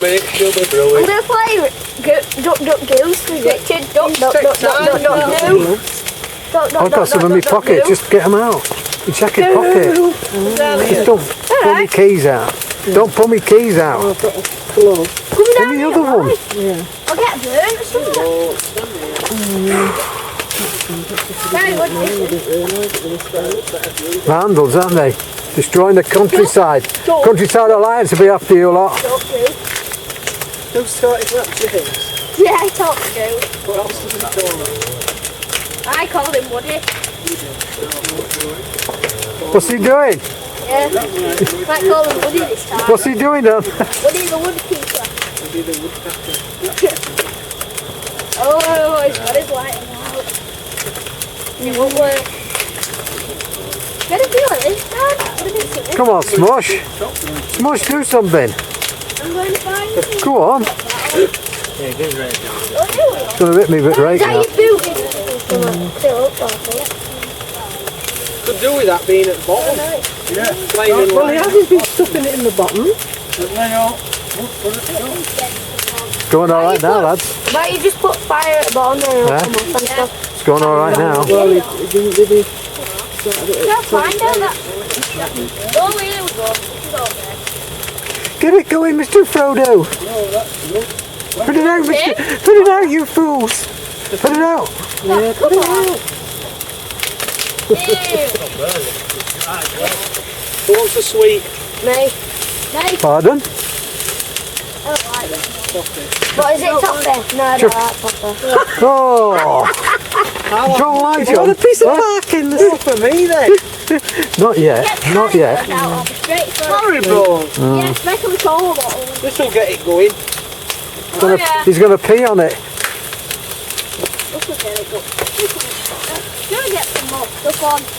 She'll be brewing. I'm going to play Duck Duck Goose with Richard. Duck Duck Duck Duck Duck Goose. I've got some in my pocket, just get them out. You check your pocket. Just don't pull my keys out. Don't pull my keys out. I've got a glove. Give me the other one. Yeah. I'll get burnt or something. Very good. Vandals, aren't they? Destroying the countryside. Countryside Alliance will be after you lot. Who started that, James? Yeah, I talked to Goose. What else does it call him? I called him Woody. What's he doing? Yeah. Might call him Woody this time. What's he doing then? Woody the woodkeeper. Woody the woodpecker. Oh, he's got his light out. It won't work. Get a feel like this, Dad. What a bit silly. Come on, Smush. Smush, do something. I'm going to find you. Go on. Yeah, give it right now. It's going to rip me a bit right Is that now. your boot? Still up, Could do with that being at the bottom. Yeah. Flaming Well, he light. hasn't been stuffing it in the bottom. It's going all right now, lads. But you just put fire at the bottom there and Yeah. come off and stuff. It's going all right now. Well, he didn't really... Can't find out that. Oh, here we go. This is okay. Get it going, Mr. Frodo. Put it out, Mr. Put it out, you fools. Put it out. Yeah, Come on. Who wants a sweet? Me. Me. Pardon? I don't like it. What is it, toffee? No, I don't like toffee. Oh. Don't like I want a it. piece of parking. Not for me then. Not yet. Not yet. Sorry, bro. Yes, make them cola bottle. This will get it going. He's going to pee on it. This will get it go. Gonna get some more stuff on.